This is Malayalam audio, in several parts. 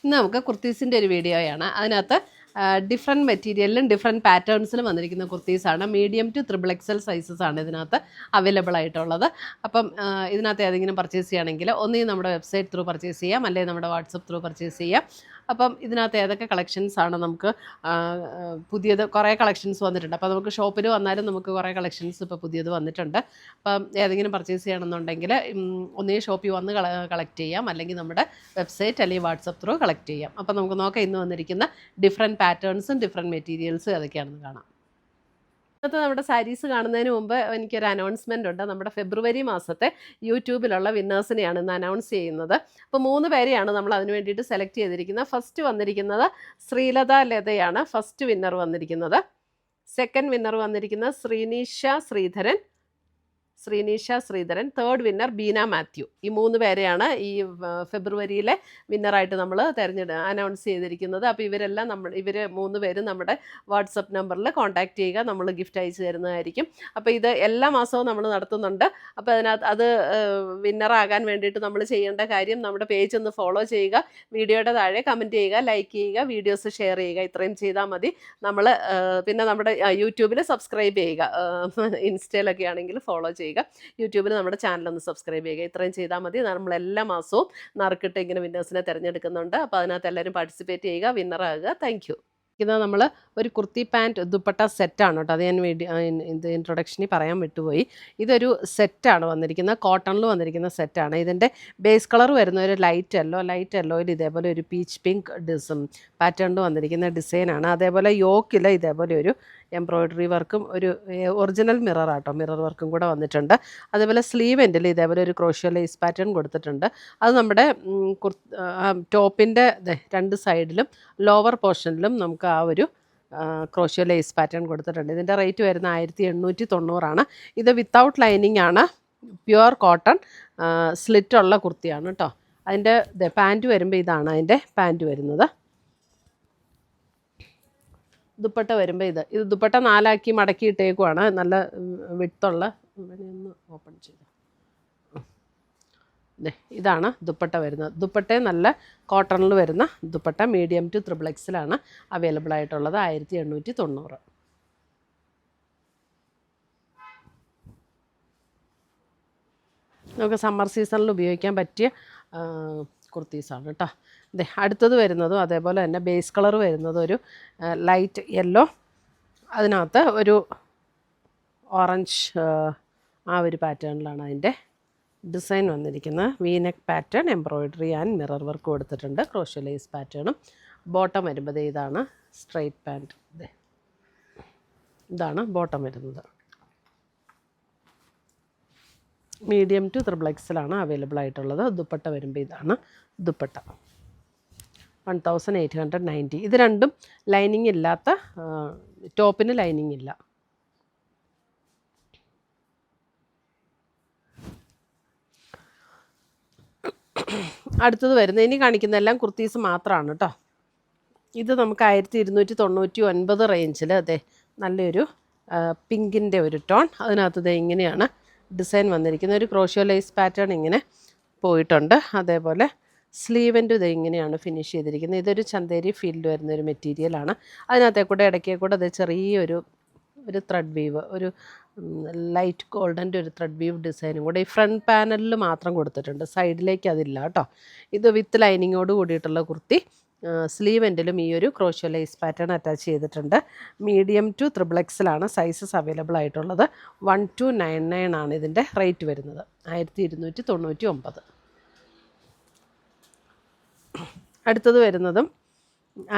ഇന്ന് നമുക്ക് കുർത്തീസിൻ്റെ ഒരു വീഡിയോയാണ്. അതിനകത്ത് ഡിഫറെൻറ്റ് മെറ്റീരിയലിലും ഡിഫറെൻറ്റ് പാറ്റേൺസിലും വന്നിരിക്കുന്ന കുർത്തീസാണ്. മീഡിയം ടു XXL സൈസസ് ആണ് ഇതിനകത്ത് അവൈലബിൾ ആയിട്ടുള്ളത്. അപ്പം ഇതിനകത്ത് ഏതെങ്കിലും പർച്ചേസ് ചെയ്യുകയാണെങ്കിൽ ഒന്നുകിൽ നമ്മുടെ വെബ്സൈറ്റ് ത്രൂ പർച്ചേസ് ചെയ്യാം, അല്ലെങ്കിൽ നമ്മുടെ വാട്സപ്പ് ത്രൂ പർച്ചേസ് ചെയ്യാം. അപ്പം ഇതിനകത്ത് ഏതൊക്കെ കളക്ഷൻസാണ് നമുക്ക് പുതിയത് കുറേ കളക്ഷൻസ് വന്നിട്ടുണ്ട്. അപ്പോൾ നമുക്ക് ഷോപ്പിൽ വന്നാലും നമുക്ക് കുറേ കളക്ഷൻസ് ഇപ്പോൾ പുതിയത് വന്നിട്ടുണ്ട്. അപ്പം ഏതെങ്കിലും പർച്ചേസ് ചെയ്യണമെന്നുണ്ടെങ്കിൽ ഒന്നുകിൽ ഷോപ്പിൽ വന്ന് കളക്ട് ചെയ്യാം, അല്ലെങ്കിൽ നമ്മുടെ വെബ്സൈറ്റ് അല്ലെങ്കിൽ വാട്സപ്പ് ത്രൂ കളക്ട് ചെയ്യാം. അപ്പോൾ നമുക്ക് നോക്കാം ഇന്ന് വന്നിരിക്കുന്ന ഡിഫറെൻറ്റ് പാറ്റേൺസും ഡിഫറെൻറ്റ് മെറ്റീരിയൽസും ഏതൊക്കെയാണെന്ന് കാണാം. ഇന്നത്തെ നമ്മുടെ സാരീസ് കാണുന്നതിന് മുമ്പ് എനിക്കൊരു അനൗൺസ്മെൻ്റ് ഉണ്ട്. നമ്മുടെ ഫെബ്രുവരി മാസത്തെ യൂട്യൂബിലുള്ള വിന്നേഴ്സിനെയാണ് ഇന്ന് അനൗൺസ് ചെയ്യുന്നത്. അപ്പോൾ 3 പേരെയാണ് നമ്മൾ അതിന് വേണ്ടിയിട്ട് സെലക്ട് ചെയ്തിരിക്കുന്നത്. ഫസ്റ്റ് വന്നിരിക്കുന്നത് ശ്രീലത ലതയാണ് ഫസ്റ്റ് വിന്നർ വന്നിരിക്കുന്നത്. സെക്കൻഡ് വിന്നർ വന്നിരിക്കുന്നത് ശ്രീനീഷ ശ്രീധരൻ. Third winner Beena Mathew. ഈ 3 പേരെയാണ് ഈ ഫെബ്രുവരിയിലെ വിന്നറായിട്ട് നമ്മൾ അനൗൺസ് ചെയ്തിരിക്കുന്നത്. അപ്പോൾ ഇവർ 3 പേരും നമ്മുടെ വാട്സപ്പ് നമ്പറിൽ കോൺടാക്ട് ചെയ്യുക, നമ്മൾ ഗിഫ്റ്റ് അയച്ചു തരുന്നതായിരിക്കും. അപ്പോൾ ഇത് എല്ലാ മാസവും നമ്മൾ നടത്തുന്നുണ്ട്. അപ്പോൾ അത് വിന്നറാകാൻ വേണ്ടിയിട്ട് നമ്മൾ ചെയ്യേണ്ട കാര്യം നമ്മുടെ പേജ് ഒന്ന് ഫോളോ ചെയ്യുക, വീഡിയോയുടെ താഴെ കമൻറ്റ് ചെയ്യുക, ലൈക്ക് ചെയ്യുക, വീഡിയോസ് ഷെയർ ചെയ്യുക. ഇത്രയും ചെയ്താൽ മതി. പിന്നെ നമ്മുടെ യൂട്യൂബിൽ സബ്സ്ക്രൈബ് ചെയ്യുക, ഇൻസ്റ്റയിലൊക്കെ ആണെങ്കിൽ ഫോളോ ചെയ്യുക, യൂട്യൂബിൽ നമ്മുടെ ചാനലൊന്ന് സബ്സ്ക്രൈബ് ചെയ്യുക. ഇത്രയും ചെയ്താൽ മതി. നമ്മൾ എല്ലാ മാസവും നറുക്കിട്ട് ഇങ്ങനെ വിന്നേഴ്സിനെ തിരഞ്ഞെടുക്കുന്നുണ്ട്. അപ്പോൾ അതിനകത്ത് എല്ലാവരും പാർട്ടിസിപ്പേറ്റ് ചെയ്യുക, വിന്നറാകുക. Thank you. ഇത് നമ്മൾ ഒരു കുർത്തി പാൻറ്റ് ദുപ്പട്ട സെറ്റാണ് കേട്ടോ. അത് ഞാൻ ഇത് ഇൻട്രൊഡക്ഷനിൽ പറയാൻ വിട്ടുപോയി. ഇതൊരു സെറ്റാണ് വന്നിരിക്കുന്നത്, കോട്ടണിൽ വന്നിരിക്കുന്ന സെറ്റാണ്. ഇതിൻ്റെ ബേസ് കളർ വരുന്ന ഒരു ലൈറ്റ് യെല്ലോയിൽ ഇതേപോലെ ഒരു പീച്ച് പിങ്ക് പാറ്റേണിൽ വന്നിരിക്കുന്ന ഡിസൈനാണ്. അതേപോലെ യോക്കിൽ ഇതേപോലെ ഒരു എംബ്രോയ്ഡറി വർക്കും ഒരു ഒറിജിനൽ മിറർ വർക്കും കൂടെ വന്നിട്ടുണ്ട്. അതേപോലെ സ്ലീവ് എൻഡിൽ ഇതേപോലെ ഒരു ക്രോഷ്യോ ലേസ് പാറ്റേൺ കൊടുത്തിട്ടുണ്ട്. അത് നമ്മുടെ ടോപ്പിൻ്റെ 2 സൈഡിലും ലോവർ പോർഷനിലും നമുക്ക് ആ ഒരു ക്രോഷ്യോ ലേസ് പാറ്റേൺ കൊടുത്തിട്ടുണ്ട്. ഇതിൻ്റെ റേറ്റ് വരുന്ന 1890 ഇത് വിത്തൗട്ട് ലൈനിങ് ആണ്, പ്യുവർ കോട്ടൺ സ്ലിറ്റുള്ള കുർത്തിയാണ് കേട്ടോ. അതിൻ്റെ പാൻറ്റ് വരുമ്പോൾ ഇതാണ് അതിൻ്റെ പാൻറ്റ് വരുന്നത്. ദുപ്പട്ട വരുമ്പോൾ ഇത് ദുപ്പട്ട 4 മടക്കി ഇട്ടേക്കുവാണ്. നല്ല വിട്ടുള്ള ഒന്ന് ഓപ്പൺ ചെയ്ത് ഇതാണ് ദുപ്പട്ട വരുന്നത്. ദുപ്പട്ട നല്ല കോട്ടണിൽ വരുന്ന dupatta medium to XXL available ആയിട്ടുള്ളത്. 1890. നമുക്ക് സമ്മർ സീസണിൽ ഉപയോഗിക്കാൻ പറ്റിയ കുർത്തീസാണ് കേട്ടോ. അടുത്തത് വരുന്നതും അതേപോലെ തന്നെ ബേസ് കളർ വരുന്നത് ഒരു ലൈറ്റ് യെല്ലോ, അതിനകത്ത് ഒരു ഓറഞ്ച് ആ ഒരു പാറ്റേണിലാണ് അതിൻ്റെ ഡിസൈൻ വന്നിരിക്കുന്നത്. V-neck pattern, embroidery and mirror work കൊടുത്തിട്ടുണ്ട്. ക്രോഷ്യോ ലേസ് പാറ്റേണും. ബോട്ടം വരുമ്പോൾ ഇതാണ് സ്ട്രൈറ്റ് പാൻറ്റ്. ഇതാണ് ബോട്ടം വരുന്നത്. മീഡിയം ടു XXL അവൈലബിൾ ആയിട്ടുള്ളത്. ദുപ്പട്ട വരുമ്പോൾ ഇതാണ് ദുപ്പട്ട. 1890. ഇത് രണ്ടും ലൈനിങ് ഇല്ലാത്ത, ടോപ്പിന് ലൈനിങ് ഇല്ല. അടുത്തത് വരുന്നത് ഇനി കാണിക്കുന്നതെല്ലാം കുർത്തീസ് മാത്രമാണ് കേട്ടോ. ഇത് നമുക്ക് 1299 റേഞ്ചിൽ നല്ലൊരു പിങ്കിൻ്റെ ഒരു ടോൺ. അതിനകത്ത് ഇങ്ങനെയാണ് ഡിസൈൻ വന്നിരിക്കുന്നത്. ഒരു ക്രോഷ്യോ ലേസ് പാറ്റേൺ ഇങ്ങനെ പോയിട്ടുണ്ട്. അതേപോലെ സ്ലീവൻ്റെ ഇങ്ങനെയാണ് ഫിനിഷ് ചെയ്തിരിക്കുന്നത്. ഇതൊരു ചന്തേരി ഫീൽഡ് വരുന്ന ഒരു മെറ്റീരിയലാണ്. അതിനകത്തെ കൂടെ ഇടയ്ക്കേ കൂടെ ചെറിയൊരു ത്രെഡ് വീവ്, ഒരു ലൈറ്റ് ഗോൾഡൻ്റെ ഒരു ത്രെഡ് വീവ് ഡിസൈനും കൂടെ ഈ ഫ്രണ്ട് പാനലിൽ മാത്രം കൊടുത്തിട്ടുണ്ട്, സൈഡിലേക്ക് അതില്ല കേട്ടോ. ഇത് വിത്ത് ലൈനിങ്ങോട് കൂടിയിട്ടുള്ള കുർത്തി. സ്ലീവ് എൻഡിലും ഈ ഒരു ക്രോഷ്യോ ലേസ് പാറ്റേൺ അറ്റാച്ച് ചെയ്തിട്ടുണ്ട്. Medium to XXL sizes available ആയിട്ടുള്ളത്. 1299 ഇതിൻ്റെ റേറ്റ് വരുന്നത്. 1299. അടുത്തത് വരുന്നതും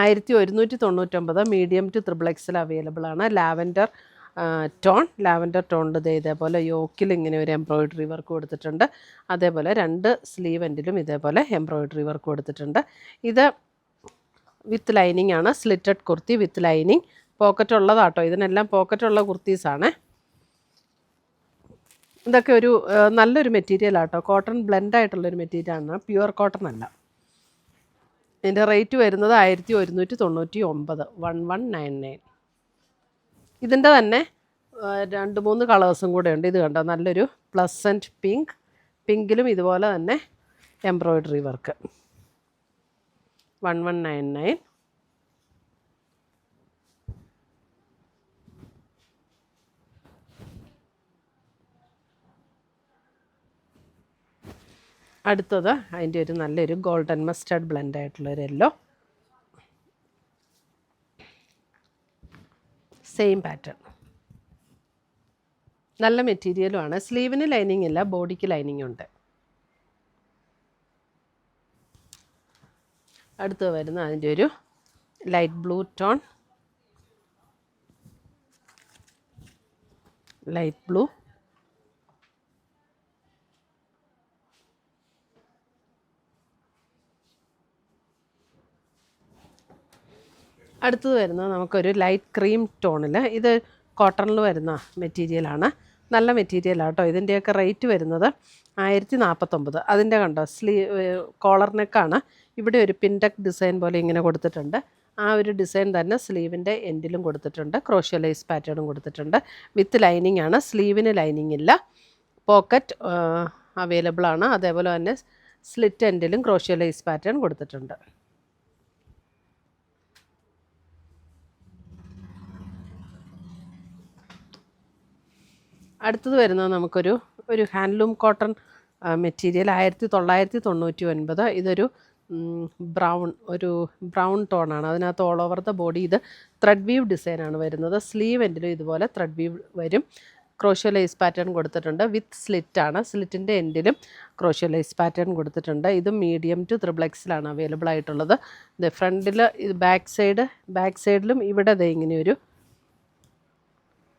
1199 മീഡിയം ടു XXL അവൈലബിൾ ആണ്. ലാവൻഡർ ടോണിൻ്റെ ഇതേപോലെ യോക്കിൽ ഇങ്ങനെ ഒരു എംബ്രോയ്ഡറി വർക്ക് കൊടുത്തിട്ടുണ്ട്. അതേപോലെ 2 സ്ലീവ് എൻഡിലും ഇതേപോലെ എംബ്രോയ്ഡറി വർക്ക് കൊടുത്തിട്ടുണ്ട്. ഇത് വിത്ത് ലൈനിങ് ആണ്, slitted kurti with lining. Pocket ഉള്ളതാട്ടോ, ഇതിനെല്ലാം പോക്കറ്റുള്ള കുർത്തീസാണ്. ഇതൊക്കെ ഒരു നല്ലൊരു മെറ്റീരിയലാട്ടോ, കോട്ടൺ ബ്ലെൻഡായിട്ടുള്ളൊരു മെറ്റീരിയലാണ്, പ്യുവർ കോട്ടൺ അല്ല. ഇതിൻ്റെ റേറ്റ് വരുന്നത് 1199. 1199. ഇതിൻ്റെ തന്നെ 2-3 കളേഴ്സും കൂടെ ഉണ്ട്. ഇത് കണ്ടോ, നല്ലൊരു പ്ലസൻറ്റ് പിങ്കിലും ഇതുപോലെ തന്നെ എംബ്രോയ്ഡറി വർക്ക്. 1199. അടുത്തത് അതിൻ്റെ ഒരു നല്ലൊരു ഗോൾഡൻ മസ്റ്റർഡ് ബ്ലെൻഡ് ആയിട്ടുള്ളൊരു യെല്ലോ. Same pattern. നല്ല മെറ്റീരിയലുമാണ്. സ്ലീവിന് ലൈനിങ് ഇല്ല, ബോഡിക്ക് ലൈനിങ് ഉണ്ട്. അടുത്ത് വരുന്ന അതിൻ്റെ ഒരു light blue tone, light blue, അടുത്തത് വരുന്നത് നമുക്കൊരു ലൈറ്റ് ക്രീം ടോണിൽ. ഇത് കോട്ടണിൽ വരുന്ന മെറ്റീരിയലാണ്. നല്ല മെറ്റീരിയലാണ് കേട്ടോ. ഇതിൻ്റെയൊക്കെ റേറ്റ് വരുന്നത് 1049. അതിൻ്റെ കണ്ടോ കോളർ നെക്കാണ്. ഇവിടെ ഒരു പിൻടെക് ഡിസൈൻ പോലെ ഇങ്ങനെ കൊടുത്തിട്ടുണ്ട്. ആ ഒരു ഡിസൈൻ തന്നെ സ്ലീവിൻ്റെ എൻഡിലും കൊടുത്തിട്ടുണ്ട്. ക്രോഷ്യോ ലേസ് പാറ്റേണും കൊടുത്തിട്ടുണ്ട്. വിത്ത് ലൈനിങ് ആണ്. സ്ലീവിന് ലൈനിങ് ഇല്ല. പോക്കറ്റ് അവൈലബിൾ ആണ്. അതേപോലെ തന്നെ സ്ലിറ്റ് എൻഡിലും ക്രോഷ്യോ ലേസ് പാറ്റേൺ കൊടുത്തിട്ടുണ്ട്. അടുത്തത് വരുന്നത് നമുക്കൊരു ഹാൻഡ്ലൂം കോട്ടൺ മെറ്റീരിയൽ 1999. ഇതൊരു ബ്രൗൺ ടോണാണ്. അതിനകത്ത് ഓൾ ഓവർ ദ ബോഡി ഇത് ത്രെഡ് വീവ് ഡിസൈനാണ് വരുന്നത്. സ്ലീവ് എൻഡിലും ഇതുപോലെ ത്രെഡ് വീവ് വരും. ക്രോഷ്യോ ലേസ് പാറ്റേൺ കൊടുത്തിട്ടുണ്ട്. വിത്ത് സ്ലിറ്റാണ്. സ്ലിറ്റിൻ്റെ എൻഡിലും ക്രോഷ്യോ ലേസ് പാറ്റേൺ കൊടുത്തിട്ടുണ്ട്. ഇത് മീഡിയം ടു ത്രിബിൾ അവൈലബിൾ ആയിട്ടുള്ളത്. ഇത് ഫ്രണ്ടിൽ ഇത് ബാക്ക് സൈഡിലും ഇവിടെ ഇങ്ങനെയൊരു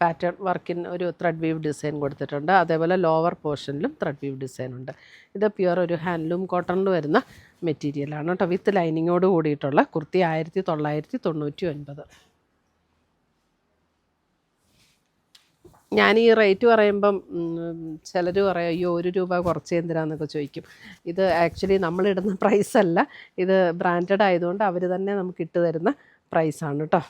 പാറ്റേൺ വർക്കിന് ഒരു ത്രെഡ് വീവ് ഡിസൈൻ കൊടുത്തിട്ടുണ്ട്. അതേപോലെ ലോവർ പോർഷനിലും ത്രെഡ് വീവ് ഡിസൈൻ ഉണ്ട്. ഇത് പ്യുവർ ഒരു ഹാൻഡ്ലൂം കോട്ടണിൽ വരുന്ന മെറ്റീരിയലാണ് കേട്ടോ. വിത്ത് ലൈനിങ്ങോട് കൂടിയിട്ടുള്ള കുർത്തി 1999. ഞാൻ ഈ റേറ്റ് പറയുമ്പം ചിലർ പറയും അയ്യോ ₹1 കുറച്ച് എന്തിനാന്നൊക്കെ ചോദിക്കും. ഇത് ആക്ച്വലി നമ്മളിടുന്ന പ്രൈസല്ല, ഇത് ബ്രാൻഡഡ് ആയതുകൊണ്ട് അവർ തന്നെ നമുക്ക് ഇട്ട് തരുന്ന പ്രൈസാണ് കേട്ടോ.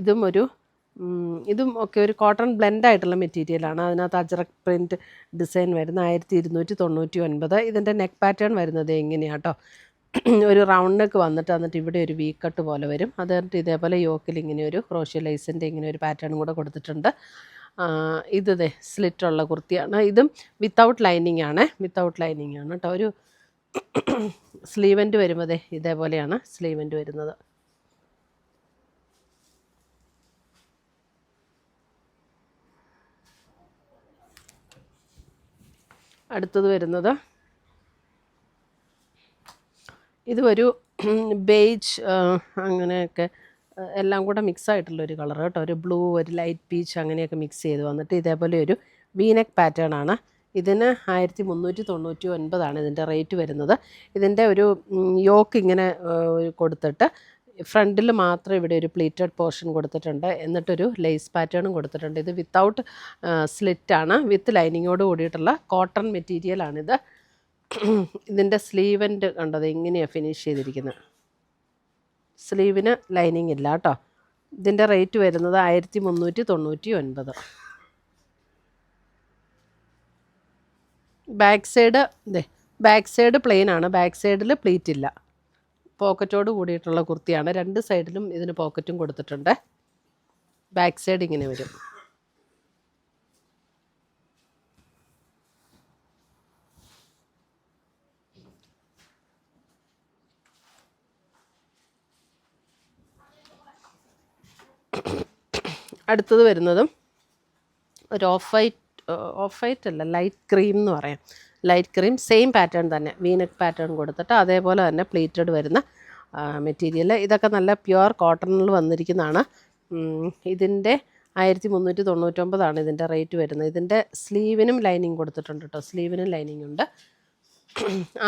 ഇതും ഒക്കെ ഒരു കോട്ടൺ ബ്ലെൻഡ് ആയിട്ടുള്ള മെറ്റീരിയലാണ്. അതിനകത്ത് അജ്രക് പ്രിൻറ്റ് ഡിസൈൻ വരുന്ന 1299. ഇതിൻ്റെ നെക്ക് പാറ്റേൺ വരുന്നത് എങ്ങനെയാണ് കേട്ടോ. ഒരു റൗണ്ട് നെക്ക് എന്നിട്ട് ഇവിടെ ഒരു വി കട്ട് പോലെ വരും. അത് കഴിഞ്ഞിട്ട് ഇതേപോലെ യോക്കിൽ ഇങ്ങനെ ഒരു ക്രോഷ്യോ ലേസിൻ്റെ ഇങ്ങനെ ഒരു പാറ്റേൺ കൂടെ കൊടുത്തിട്ടുണ്ട്. ഇത് സ്ലിറ്റുള്ള കുർത്തിയാണ്. ഇതും വിത്തൗട്ട് ലൈനിങ് ആണ് കേട്ടോ. ഒരു സ്ലീവൻ്റ് വരുമ്പോൾ ഇതേപോലെയാണ് സ്ലീവൻ്റ് വരുന്നത്. അടുത്തത് വരുന്നത് ഇത് ഒരു ബേജ് അങ്ങനെയൊക്കെ എല്ലാം കൂടെ മിക്സ് ആയിട്ടുള്ളൊരു കളർ കേട്ടോ. ഒരു ബ്ലൂ, ഒരു ലൈറ്റ് പീച്ച് അങ്ങനെയൊക്കെ മിക്സ് ചെയ്ത് വന്നിട്ട് ഇതേപോലെ ഒരു വീനെക്ക് പാറ്റേൺ ആണ്. ഇതിന് 1399 ഇതിൻ്റെ റേറ്റ് വരുന്നത്. ഇതിൻ്റെ ഒരു യോക്ക് ഇങ്ങനെ കൊടുത്തിട്ട് ഫ്രണ്ടിൽ മാത്രം ഇവിടെ ഒരു പ്ലീറ്റഡ് പോർഷൻ കൊടുത്തിട്ടുണ്ട്. എന്നിട്ടൊരു ലേസ് പാറ്റേണും കൊടുത്തിട്ടുണ്ട്. ഇത് വിത്തൗട്ട് സ്ലിറ്റാണ്. വിത്ത് ലൈനിങ്ങോട് കൂടിയിട്ടുള്ള കോട്ടൺ മെറ്റീരിയലാണിത്. ഇതിൻ്റെ സ്ലീവൻ്റ് കണ്ടത് എങ്ങനെയാണ് ഫിനിഷ് ചെയ്തിരിക്കുന്നത്. സ്ലീവിന് ലൈനിങ് ഇല്ല കേട്ടോ. ഇതിൻ്റെ റേറ്റ് വരുന്നത് 1399. ബാക്ക് സൈഡ് പ്ലെയിൻ ആണ്. ബാക്ക് സൈഡിൽ പ്ലീറ്റ് ഇല്ല. പോക്കറ്റോട് കൂടിയിട്ടുള്ള കുർത്തിയാണ്. രണ്ട് സൈഡിലും ഇതിന് പോക്കറ്റും കൊടുത്തിട്ടുണ്ട്. ബാക്ക് സൈഡ് ഇങ്ങനെ വരും. അടുത്തത് വരുന്നതും ഒരു ഓഫ് വൈറ്റ് അല്ല, ലൈറ്റ് ക്രീം എന്ന് പറയാം. ലൈറ്റ് ക്രീം സെയിം പാറ്റേൺ തന്നെ, വീനെക്ക് പാറ്റേൺ കൊടുത്തിട്ട് അതേപോലെ തന്നെ പ്ലീറ്റഡ് വരുന്ന മെറ്റീരിയൽ. ഇതൊക്കെ നല്ല പ്യുവർ കോട്ടണിൽ വന്നിരിക്കുന്നതാണ്. ഇതിൻ്റെ 1399 ഇതിൻ്റെ റേറ്റ് വരുന്നത്. ഇതിൻ്റെ സ്ലീവിനും ലൈനിങ് കൊടുത്തിട്ടുണ്ട് കേട്ടോ. സ്ലീവിനും ലൈനിങ് ഉണ്ട്.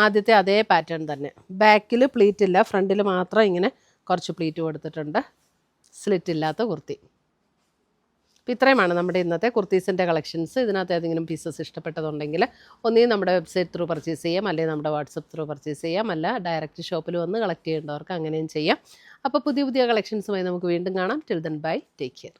ആദ്യത്തെ അതേ പാറ്റേൺ തന്നെ. ബാക്കിൽ പ്ലീറ്റ് ഇല്ല, ഫ്രണ്ടിൽ മാത്രം ഇങ്ങനെ കുറച്ച് പ്ലീറ്റ് കൊടുത്തിട്ടുണ്ട്. സ്ലിറ്റ് ഇല്ലാത്ത കുർത്തി. അപ്പോൾ ഇത്രയുമാണ് നമ്മുടെ ഇന്നത്തെ കുർത്തീസിൻ്റെ കളക്ഷൻസ്. ഇതിനകത്ത് ഏതെങ്കിലും പീസസ് ഇഷ്ടപ്പെട്ടതുണ്ടെങ്കിൽ ഒന്നുകിൽ നമ്മുടെ വെബ്സൈറ്റ് ത്രൂ പർച്ചേസ് ചെയ്യാം, അല്ലെങ്കിൽ നമ്മുടെ വാട്സപ്പ് ത്രൂ പർച്ചേസ് ചെയ്യാം, അല്ല ഡയറക്റ്റ് ഷോപ്പിൽ വന്ന് കളക്ട് ചെയ്യേണ്ടവർക്ക് അങ്ങനെയും ചെയ്യാം. അപ്പോൾ പുതിയ കളക്ഷൻസുമായി നമുക്ക് വീണ്ടും കാണാം. Till then bye, take care.